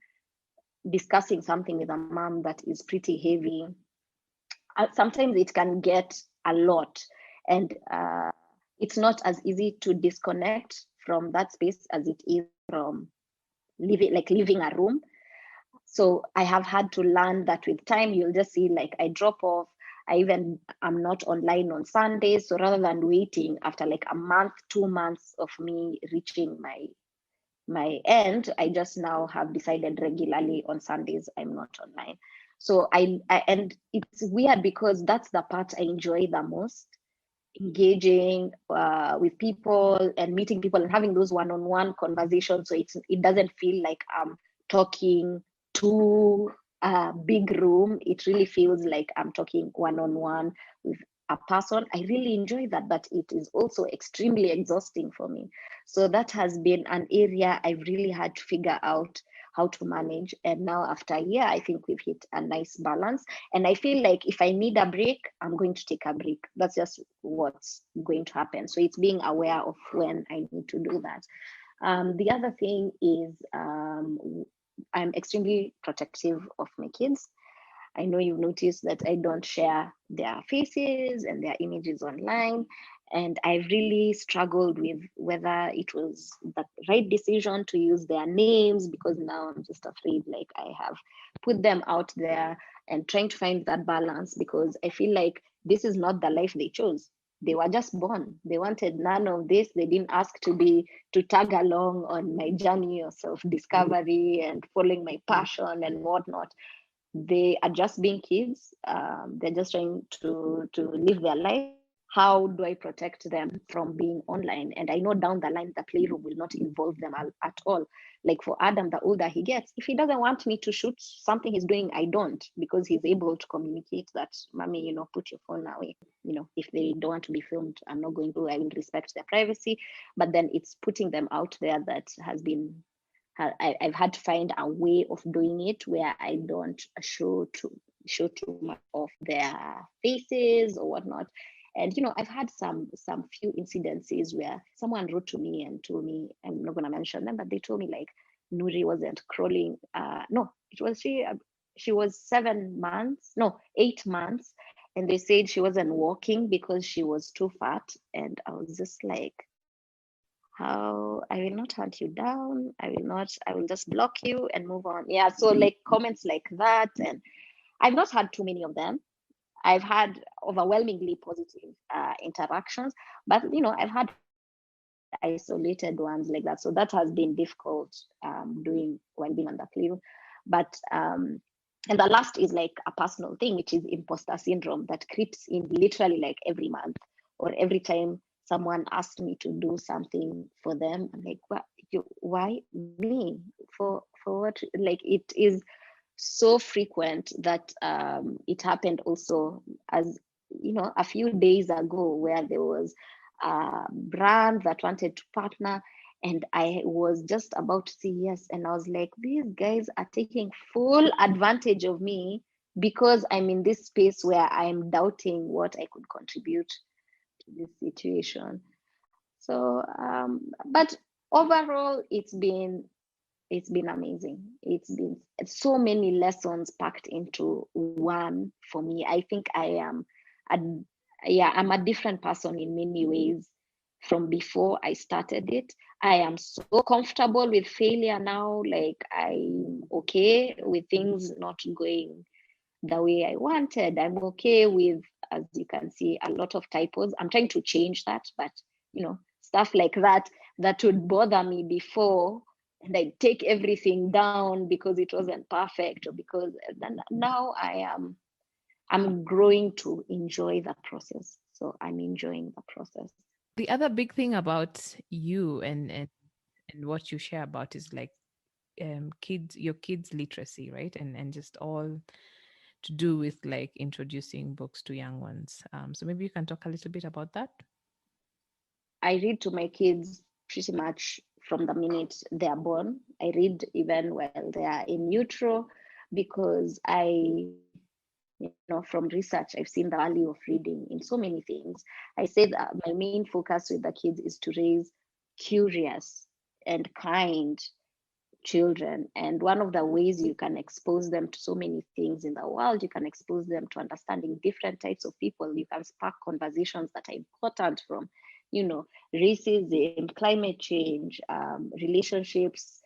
discussing something with a mom that is pretty heavy, sometimes it can get a lot. And it's not as easy to disconnect from that space as it is from leaving a room. So I have had to learn that with time. You'll just see, like, I drop off. I'm not online on Sundays. So rather than waiting after like a month, 2 months of me reaching my end, I just now have decided regularly on Sundays I'm not online. So I and it's weird because that's the part I enjoy the most, engaging with people and meeting people and having those one-on-one conversations. So it doesn't feel like I'm talking to a big room. It really feels like I'm talking one-on-one with a person. I really enjoy that, but it is also extremely exhausting for me. So that has been an area I've really had to figure out how to manage. And now after a year, I think we've hit a nice balance. And I feel like if I need a break, I'm going to take a break. That's just what's going to happen. So it's being aware of when I need to do that. The other thing is, I'm extremely protective of my kids. I know you've noticed that I don't share their faces and their images online. And I've really struggled with whether it was the right decision to use their names, because now I'm just afraid, like, I have put them out there, and trying to find that balance, because I feel like this is not the life they chose. They were just born. They wanted none of this. They didn't ask to tag along on my journey of self-discovery and following my passion and whatnot. They are just being kids. They're just trying to live their life. How do I protect them from being online? And I know down the line the playroom will not involve them at all. Like for Adam, the older he gets, if he doesn't want me to shoot something he's doing, I don't, because he's able to communicate that, mommy, put your phone away. If they don't want to be filmed, I'm not going to. I will respect their privacy. But then it's putting them out there that has been, I've had to find a way of doing it where I don't show too much of their faces or whatnot. And I've had some few incidences where someone wrote to me and told me, I'm not going to mention them, but they told me, like, Nuri wasn't crawling. No, it was she was 7 months, no, 8 months, and they said she wasn't walking because she was too fat. And I was just like, how I will not hunt you down. I will just block you and move on. Yeah. So like comments like that. And I've not had too many of them. I've had overwhelmingly positive interactions, but I've had isolated ones like that. So that has been difficult doing while being on the plane. But and the last is like a personal thing, which is imposter syndrome that creeps in literally like every month or every time someone asks me to do something for them. I'm like, what? Why me? For what? Like it is so frequent that it happened also as a few days ago where there was a brand that wanted to partner, and I was just about to say yes, and I was like, these guys are taking full advantage of me because I'm in this space where I'm doubting what I could contribute to this situation. So but overall it's been amazing. It's been so many lessons packed into one for me. I think a, I'm a different person in many ways from before I started it. I am so comfortable with failure now. Like I'm okay with things not going the way I wanted. I'm okay with, as you can see, a lot of typos. I'm trying to change that, but stuff like that would bother me before, and I take everything down because it wasn't perfect, or because now I'm growing to enjoy the process. So I'm enjoying the process. The other big thing about you and what you share about is like your kids literacy, right? And just all to do with like introducing books to young ones. So maybe you can talk a little bit about that. I read to my kids pretty much from the minute they are born. I read even while they are in utero because from research, I've seen the value of reading in so many things. I say that my main focus with the kids is to raise curious and kind children. And one of the ways you can expose them to so many things in the world, you can expose them to understanding different types of people. You can spark conversations that are important from, racism, climate change, relationships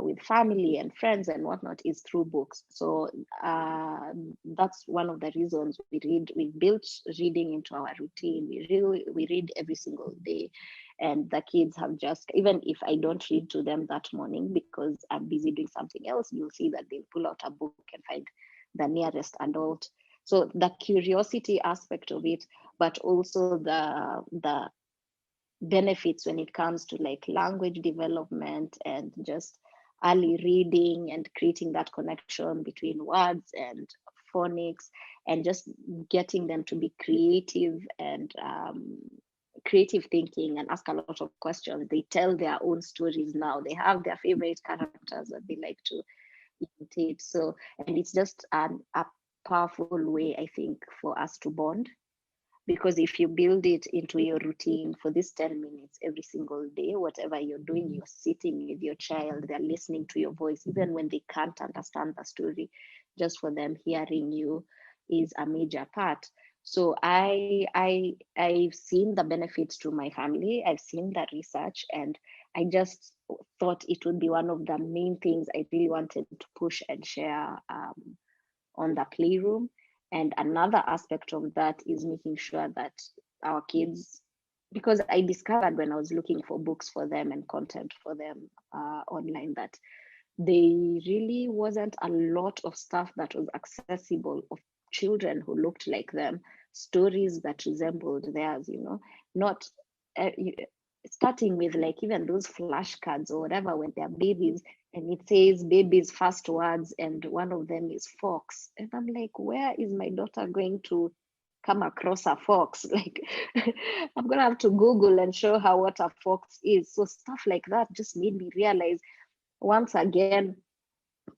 with family and friends and whatnot is through books. So that's one of the reasons we read. We built reading into our routine. We read every single day, and the kids have just, even if I don't read to them that morning because I'm busy doing something else, you'll see that they'll pull out a book and find the nearest adult. So the curiosity aspect of it, but also the benefits when it comes to like language development and just early reading and creating that connection between words and phonics, and just getting them to be creative and creative thinking and ask a lot of questions. They tell their own stories now. They have their favorite characters that they like to imitate. So, and it's just a powerful way, I think, for us to bond, because if you build it into your routine for this 10 minutes every single day, whatever you're doing, you're sitting with your child, they're listening to your voice, even when they can't understand the story, just for them hearing you is a major part. So I've seen the benefits to my family, I've seen the research, and I just thought it would be one of the main things I really wanted to push and share on the playroom. And another aspect of that is making sure that our kids, because I discovered when I was looking for books for them and content for them online, that there really wasn't a lot of stuff that was accessible of children who looked like them, stories that resembled theirs, not uh, starting with like even those flashcards or whatever when they're babies, and it says baby's first words and one of them is fox, and I'm like, where is my daughter going to come across a fox? Like I'm gonna have to google and show her what a fox is. So stuff like that just made me realize, once again,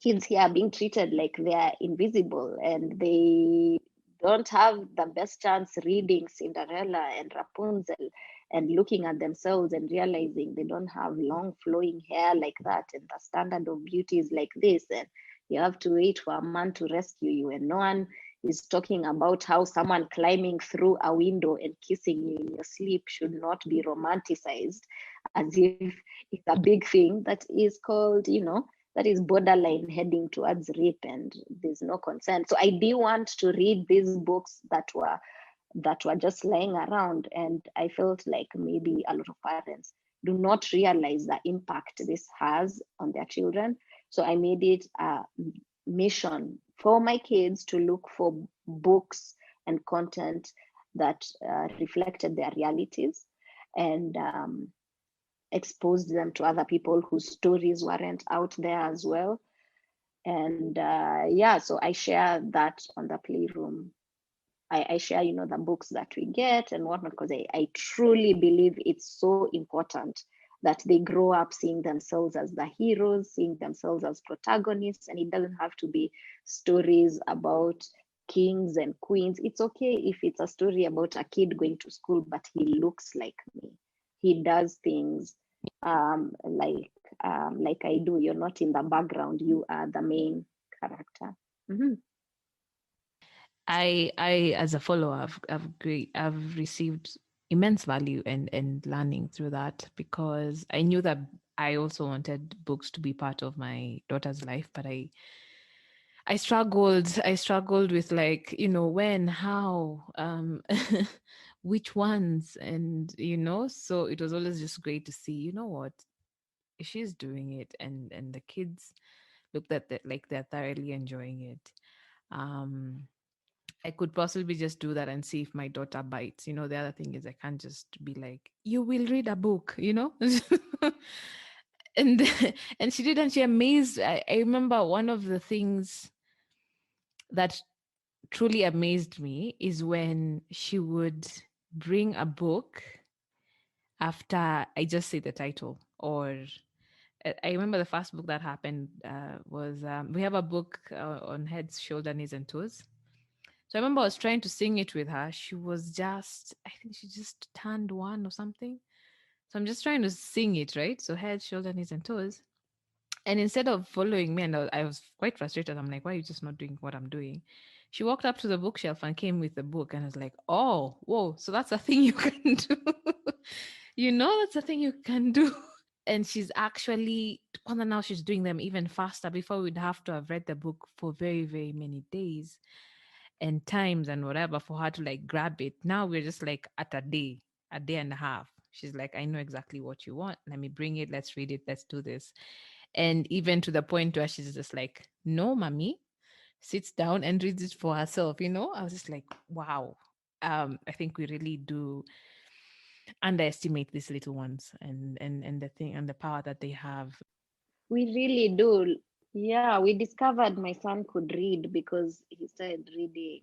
kids here are being treated like they are invisible, and they don't have the best chance reading Cinderella and Rapunzel and looking at themselves and realizing they don't have long flowing hair like that, and the standard of beauty is like this, and you have to wait for a man to rescue you, and no one is talking about how someone climbing through a window and kissing you in your sleep should not be romanticized as if it's a big thing that is called, that is borderline heading towards rape and there's no consent. So I did want to read these books that were just lying around, and I felt like maybe a lot of parents do not realize the impact this has on their children. So I made it a mission for my kids to look for books and content that reflected their realities, and exposed them to other people whose stories weren't out there as well. And yeah, so I share that on the playroom. I share, the books that we get and whatnot, because I truly believe it's so important that they grow up seeing themselves as the heroes, seeing themselves as protagonists, and it doesn't have to be stories about kings and queens. It's okay if it's a story about a kid going to school, but he looks like me. He does things like I do. You're not in the background. You are the main character. Mm-hmm. I as a follower, I've received immense value and learning through that, because I knew that I also wanted books to be part of my daughter's life, but I struggled with, like, when, how, which ones, and so it was always just great to see, what, she's doing it, and the kids look at that, like they're thoroughly enjoying it. um I could possibly just do that and see if my daughter bites. The other thing is, I can't just be like, you will read a book, and and she did, and she amazed. I remember one of the things that truly amazed me is when she would bring a book after I just say the title. Or I remember the first book that happened was, we have a book on heads, shoulder, knees, and toes. So I remember I was trying to sing it with her. She was just, I think she just turned one or something. So I'm just trying to sing it, right? So head, shoulder, knees, and toes. And instead of following me, and I was quite frustrated. I'm like, why are you just not doing what I'm doing? She walked up to the bookshelf and came with the book, and I was like, oh, whoa, so that's a thing you can do. That's a thing you can do. And she's actually, now she's doing them even faster. Before, we'd have to have read the book for very, very many days and times and whatever for her to like grab it. Now we're just like at a day and a half. She's like, I know exactly what you want. Let me bring it. Let's read it. Let's do this. And even to the point where she's just like, no, mommy, sits down and reads it for herself. I was just like, wow. I think we really do underestimate these little ones, and the thing and the power that they have. We really do. Yeah, we discovered my son could read because he started reading,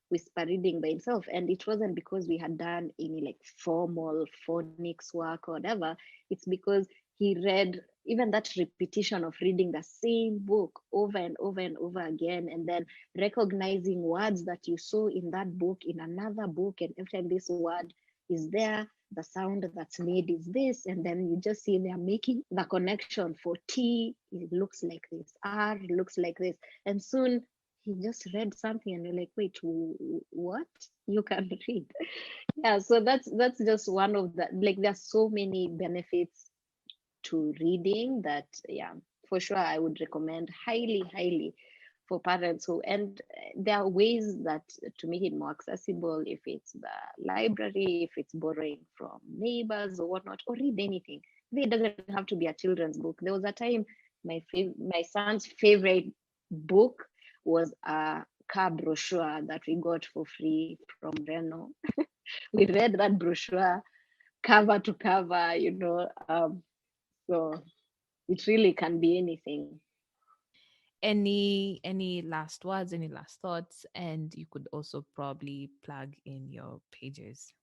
whisper reading by himself. And it wasn't because we had done any like formal phonics work or whatever. It's because he read, even that repetition of reading the same book over and over and over again, and then recognizing words that you saw in that book in another book. And every time this word is there, the sound that's made is this, and then you just see they're making the connection for T, it looks like this, R looks like this, and soon he just read something and you're like, wait, what? You can read. Yeah, so that's just one of the, like, there's so many benefits to reading that, yeah, for sure I would recommend highly, highly for parents who, and there are ways that to make it more accessible, if it's the library, if it's borrowing from neighbors or whatnot, or read anything. It doesn't have to be a children's book. There was a time my son's favorite book was a car brochure that we got for free from Reno. We read that brochure cover to cover, so it really can be anything. Any last words, any last thoughts? And you could also probably plug in your pages.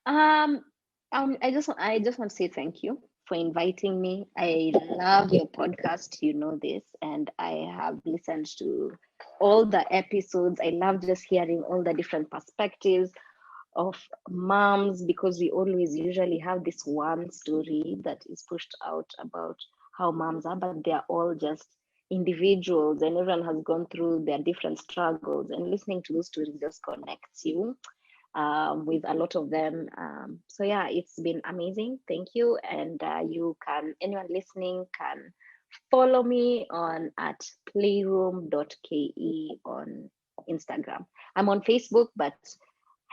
Um, I just want to say thank you for inviting me. I love your podcast, you know this, and I have listened to all the episodes. I love just hearing all the different perspectives of moms, because we always usually have this one story that is pushed out about how moms are, but they're all just individuals, and everyone has gone through their different struggles, and listening to those stories just connects you with a lot of them. So yeah, it's been amazing. Thank you. And anyone listening can follow me on at playroom.ke on Instagram. I'm on Facebook, but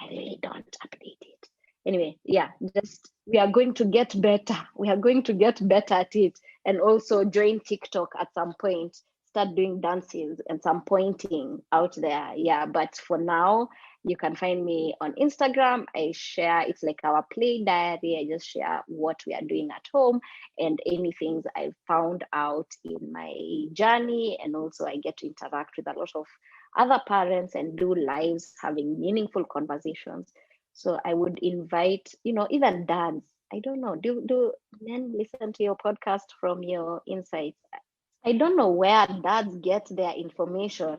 I really don't update it. Anyway, yeah, just we are going to get better. We are going to get better at it. And also join TikTok at some point, start doing dances and some pointing out there. Yeah, but for now, you can find me on Instagram. I share, it's like our play diary. I just share what we are doing at home and any things I've found out in my journey. And also, I get to interact with a lot of other parents and do lives having meaningful conversations. So I would invite, even dads. I don't know. Do men listen to your podcast from your insights? I don't know where dads get their information.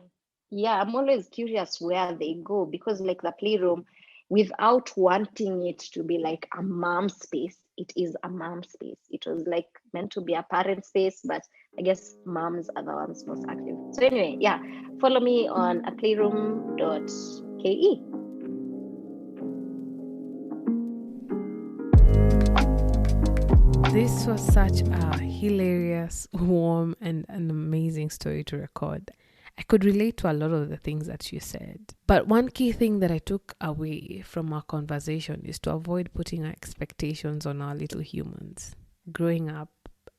Yeah, I'm always curious where they go, because like the playroom, without wanting it to be like a mom space, it is a mom space. It was like meant to be a parent space, but I guess moms are the ones most active. So anyway, yeah, follow me on a playroom.ke. This was such a hilarious, warm, and an amazing story to record. I could relate to a lot of the things that you said. But one key thing that I took away from our conversation is to avoid putting our expectations on our little humans. Growing up,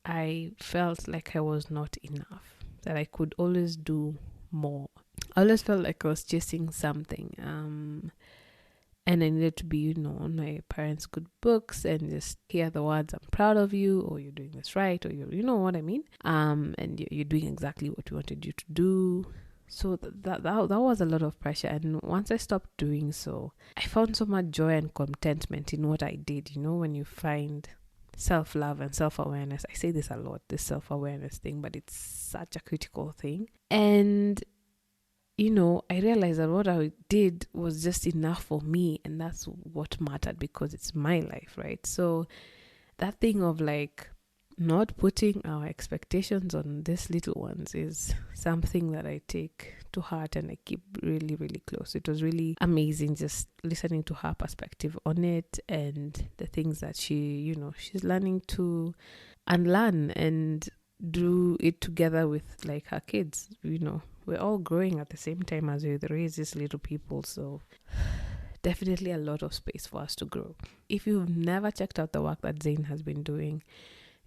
I felt like I was not enough, that I could always do more. I always felt like I was chasing something. And I needed to be, on my parents' good books and just hear the words, I'm proud of you, or you're doing this right, or you know what I mean? And you're doing exactly what we wanted you to do. So that was a lot of pressure. And once I stopped doing so, I found so much joy and contentment in what I did. When you find self-love and self-awareness. I say this a lot, this self-awareness thing, but it's such a critical thing. And I realized that what I did was just enough for me, and that's what mattered because it's my life, right? So that thing of like not putting our expectations on these little ones is something that I take to heart and I keep really, really close. It was really amazing just listening to her perspective on it and the things that she's learning to unlearn and do it together with like her kids. We're all growing at the same time as we raise these little people, so definitely a lot of space for us to grow. If you've never checked out the work that Zain has been doing,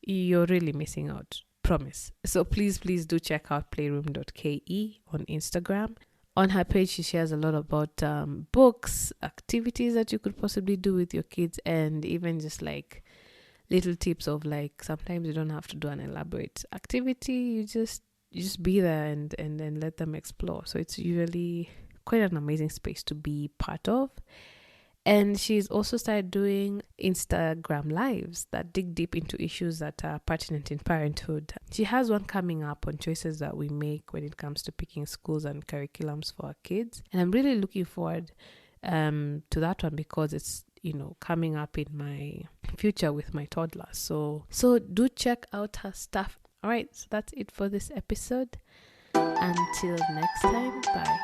you're really missing out, promise. So please do check out playroom.ke on Instagram. On her page, she shares a lot about books, activities that you could possibly do with your kids, and even just like little tips of like sometimes you don't have to do an elaborate activity. You just be there and let them explore. So it's usually quite an amazing space to be part of. And she's also started doing Instagram lives that dig deep into issues that are pertinent in parenthood. She has one coming up on choices that we make when it comes to picking schools and curriculums for our kids. And I'm really looking forward to that one because it's coming up in my future with my toddler. So do check out her stuff. All right, so that's it for this episode. Until next time, bye.